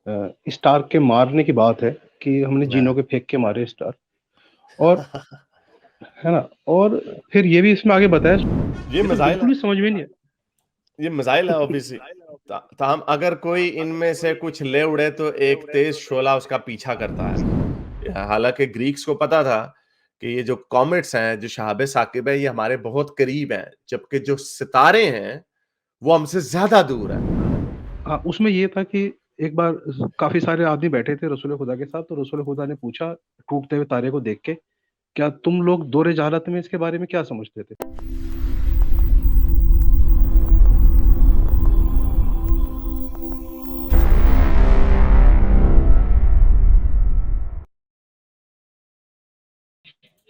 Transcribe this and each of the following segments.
Star के मारने की बात है कि हमने हाँ। जीनों के फेंक के मारे स्टार। और है ना? और फिर ये भी इसमें आगे बताया, ये ये तो मिसाइल बिल्कुल है, भी समझ में नहीं ये मिसाइल है तो ऑब्वियसली। ताहम अगर कोई इनमें से कुछ ले उड़े तो एक तेज शोला उसका पीछा करता है। हालांकि ग्रीक्स को पता था कि ये जो कॉमेट्स हैं, जो शहाब साकिब है, ये हमारे बहुत करीब हैं, जबकि जो सितारे हैं वो हमसे ज्यादा दूर हैं। हाँ, उसमें ये था कि एक बार काफी सारे आदमी बैठे थे रसूल खुदा के साथ, तो रसूल खुदा ने पूछा टूटते हुए तारे को देख के, क्या तुम लोग दौरे जहालत में इसके बारे में क्या समझते थे?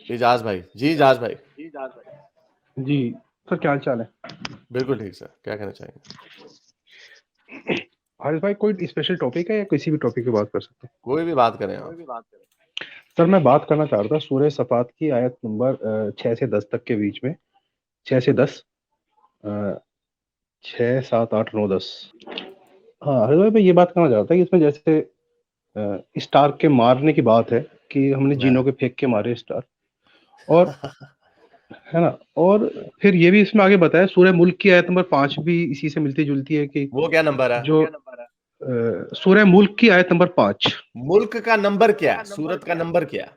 इजाज भाई जी, इजाज भाई। जी सर, क्या हाल चाल है? बिल्कुल ठीक सर, क्या कहना चाहेंगे? हारिस भाई, कोई स्पेशल टॉपिक है या किसी भी टॉपिक पे बात कर सकते हैं? कोई भी बात करें आप। सर, मैं बात करना चाह रहा था सूरह सफात की आयत नंबर 6 से 10 तक के बीच में। 6 से 10, 6, 7, 8, 9, 10। हाँ हारिस भाई, मैं ये बात करना चाह रहा था कि इसमें जैसे स्टार के मारने की बात है कि हमने जीनों हाँ। के फेंक के मारे स्टार। और है ना? और फिर ये भी इसमें आगे बताया, सूरह मुल्क की आयत नंबर 5 भी इसी से मिलती जुलती है कि वो क्या नंबर है? जो सूरह मुल्क की आयत नंबर 5। मुल्क का नंबर क्या है, सूरत का नंबर क्या है?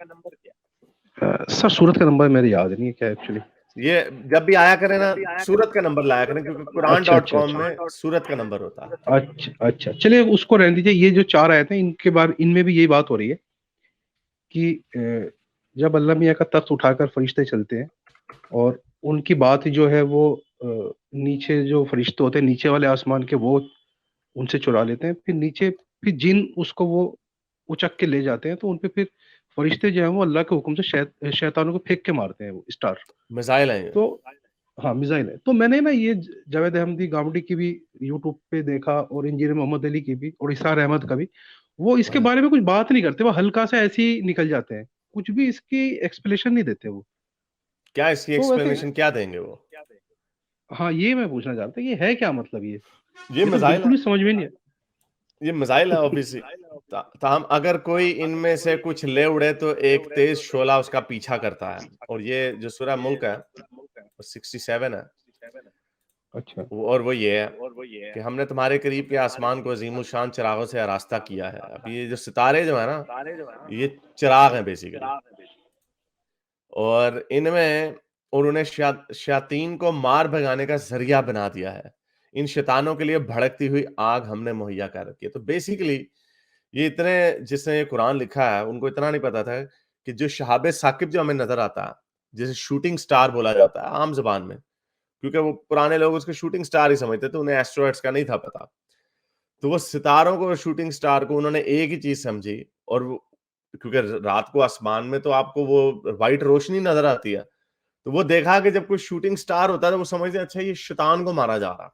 सर, सूरत का नंबर मेरे याद नहीं है क्या एक्चुअली। ये जब भी आया करें ना, सूरत का नंबर लाया करें, क्योंकि कुरान अच्छा डॉट अच्छा कॉम अच्छा। में सूरत का नंबर होता है। अच्छा अच्छा, चलिए उसको रहने दीजिए। ये जो 4 आयत हैं, इनके बारे इनमें भी यही बात हो रही है कि जब अल्लाह मियाँ का तख्त उठाकर फरिश्ते चलते हैं और उनकी बात जो है वो नीचे जो फरिश्ते होते हैं नीचे वाले आसमान के, वो उनसे चुरा लेते हैं। फिर नीचे फिर जिन उसको वो उचक के ले जाते हैं, तो उनपे फिर फरिश्ते जो है वो अल्लाह के हुक्म से शैतानों को फेंक के मारते हैं, वो स्टार। मिसाइल है ये। तो हाँ, मिसाइल है। तो मैंने ना ये जावेद अहमदी गावड़ी की भी यूट्यूब पे देखा, और इंजीनियर मोहम्मद अली की भी, और इसार अहमद का भी। वो इसके हाँ। बारे में कुछ बात नहीं करते, वो हल्का सा ऐसे ही निकल जाते हैं, कुछ भी इसकी एक्सप्लेनेशन नहीं देते वो। क्या इसकी तो वैसे एक्सप्लेनेशन क्या देंगे वो? हाँ, ये मैं पूछना चाहता ये है क्या मतलब ये ये तो मिसाइल बिल्कुल है, भी समझ में नहीं ये मिसाइल है ऑब्वियसली। ताहम अगर कोई इनमें से कुछ ले उड़े तो एक तेज शोला उसका पीछा करता है। और ये जो सूरह मुल्क है, 67 है। अच्छा। और वो ये है कि हमने तुम्हारे करीब के आसमान को अजीम शान चिरागों से आरास्ता किया है। अब ये जो सितारे जो है ना, ये चिराग हैं बेसिकली। और इनमें उन्होंने शयातीन को मार भगाने का ज़रिया बना दिया है। इन शैतानों के लिए भड़कती हुई आग हमने मुहैया कर रखी है। तो बेसिकली ये इतने, जिसने ये कुरान लिखा है, उनको इतना नहीं पता था कि जो शहाब साकिब जो हमें नज़र आता है, जिसे शूटिंग स्टार बोला जाता है आम ज़बान में, क्योंकि वो पुराने लोग उसको शूटिंग स्टार ही समझते थे, उन्हें एस्ट्रॉइड्स का नहीं था पता। तो वो सितारों को, शूटिंग स्टार को उन्होंने एक ही चीज़ समझी। और वो, क्योंकि रात को आसमान में तो आपको वो व्हाइट रोशनी नज़र आती है। तो वो देखा कि जब कोई शूटिंग स्टार होता है तो वो समझते हैं अच्छा ये शैतान को मारा जा रहा है,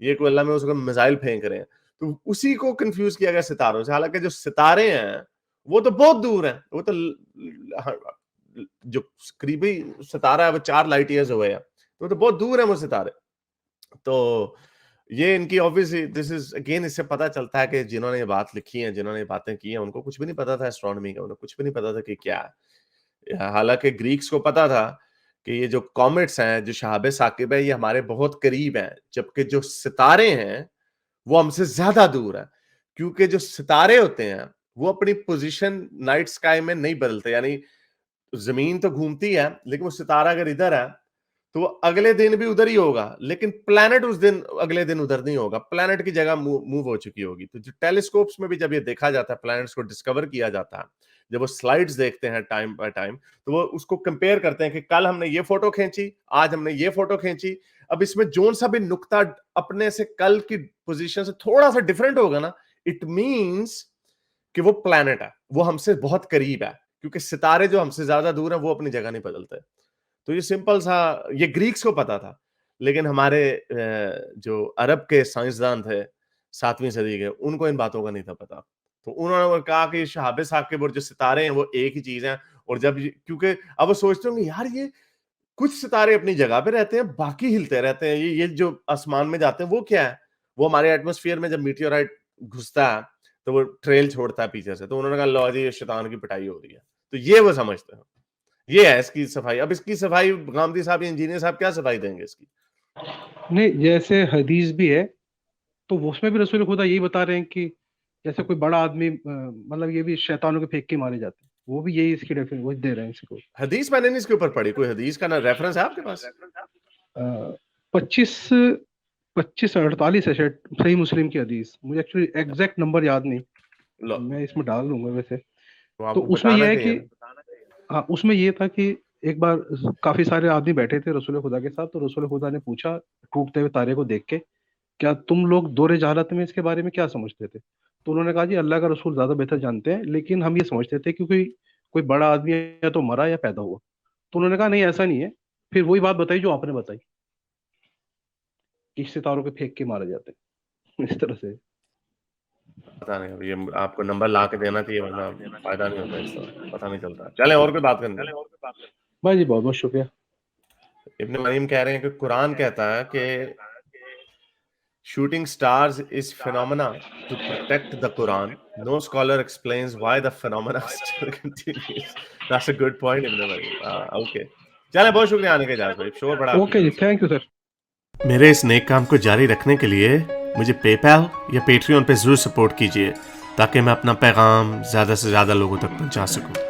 ये कोई अल्लाह में उसको मिसाइल फेंक रहे हैं। तो उसी को कंफ्यूज किया गया सितारों से। हालांकि जो सितारे हैं वो तो बहुत दूर हैं, वो तो जो करीबी सितारा है वो 4 लाइट ईयर्स हुए हैं, तो वो तो बहुत दूर है वो सितारे। तो ये इनकी ऑब्वियसली दिस इज अगेन, इससे पता चलता है कि जिन्होंने ये बात लिखी है, जिन्होंने ये बातें की हैं, उनको कुछ भी नहीं पता था एस्ट्रोनॉमी का, उन्हें कुछ भी नहीं पता था कि क्या है। हालांकि ग्रीक्स को पता था कि ये जो कॉमेट्स हैं, जो शहाब साकिब है, ये हमारे बहुत करीब हैं, जबकि जो सितारे हैं वो हमसे ज्यादा दूर हैं। क्योंकि जो सितारे होते हैं वो अपनी पोजीशन नाइट स्काई में नहीं बदलते। यानी जमीन तो घूमती है, लेकिन वो सितारा अगर इधर है तो वो अगले दिन भी उधर ही होगा, लेकिन प्लैनेट उस दिन अगले दिन उधर नहीं होगा, प्लैनेट की जगह मूव हो चुकी होगी। तो जो टेलीस्कोप्स में भी जब ये देखा जाता है, प्लैनेट्स को डिस्कवर किया जाता है, जब वो स्लाइड्स देखते हैं टाइम बाय टाइम, तो वो उसको कंपेयर करते हैं कि कल हमने ये फोटो खींची, आज हमने ये फोटो खींची। अब इसमें जोन सा भी नुक्ता अपने से कल की पोजीशन से थोड़ा सा डिफरेंट होगा ना, इट मींस कि वो प्लैनेट है, वो हमसे बहुत करीब है। क्योंकि सितारे जो हमसे ज्यादा दूर हैं वो अपनी जगह नहीं बदलते। तो ये सिंपल सा, ये ग्रीक्स को पता था। लेकिन हमारे जो अरब के साइंसदान थे 7वीं सदी के, उनको इन बातों का नहीं था पता। तो उन्होंने कहा कि शहाब साकिब और जो सितारे हैं वो एक ही चीज हैं। और जब क्योंकि अब वो सोचते होंगे यार, ये कुछ सितारे अपनी जगह पे रहते हैं, बाकी हिलते रहते हैं, ये जो आसमान में जाते हैं वो क्या है? वो हमारे एटमॉस्फेयर में जब मीटियोराइट घुसता है तो वो ट्रेल छोड़ता है पीछे से, तो उन्होंने कहा लो जी ये शैतान की पिटाई हो रही है, तो ये वो समझते हैं, ये है इसकी सफाई। अब इसकी सफाई गामदी साहब, इंजीनियर साहब क्या सफाई देंगे इसकी? नहीं, जैसे हदीस भी है तो उसमें भी रसूल खुदा यही बता रहे हैं कि जैसे कोई बड़ा आदमी मतलब ये भी शैतानों के फेंक के मारे जाते हैं, वो भी यही इसकी डेफिनेशन वो दे रहे हैं इसको। हदीस मैंने नहीं इसके ऊपर पढ़ी, कोई हदीस का ना रेफरेंस है आपके पास? 25 25 48 है शायद, सही मुस्लिम की हदीस, मुझे एक्चुअली एग्जैक्ट नंबर याद नहीं, लो, मैं इसमें डाल दूंगा वैसे। तो तो आपको उसमें यह बताना है चाहिए कि ना। हाँ, उसमें ये था कि एक बार काफी सारे आदमी बैठे थे रसूल खुदा के साथ, तो रसूल खुदा ने पूछा टूटते हुए तारे को देख के, क्या तुम लोग दौरे जहालत में इसके बारे में क्या समझते थे? तो उन्होंने कहा जी अल्लाह का रसूल ज्यादा बेहतर जानते हैं, लेकिन हम ये समझते थे कि कोई कोई बड़ा आदमी या तो मरा या पैदा हुआ। तो उन्होंने कहा नहीं ऐसा नहीं है। फिर वही बात बताई जो आपने बताई कि सितारों के फेंक के मारे जाते हैं इस तरह से। पता नहीं, अब ये आपको नंबर ला के देना चाहिए, वरना फायदा नहीं होता इसका, पता नहीं चलता। चलें और कोई बात करनी है। भाई जी बहुत बहुत शुक्रिया। इब्न मरीम कह रहे हैं कि कुरान कहता है कि shooting stars is phenomena to protect the Quran. No scholar explains why the phenomena still continues. That's a good point, Ibn Mari. Okay. चलें, बहुत शुक्रिया आने के इजाज़त भाई, शोर बड़ा आपकी ओके जी, तरफ से। Thank you sir. मेरे इस नेक काम को जारी रखने के लिए मुझे पेपैल या पेट्रियन पे ज़रूर सपोर्ट कीजिए, ताकि मैं अपना पैगाम ज़्यादा से ज़्यादा लोगों तक पहुंचा सकूं।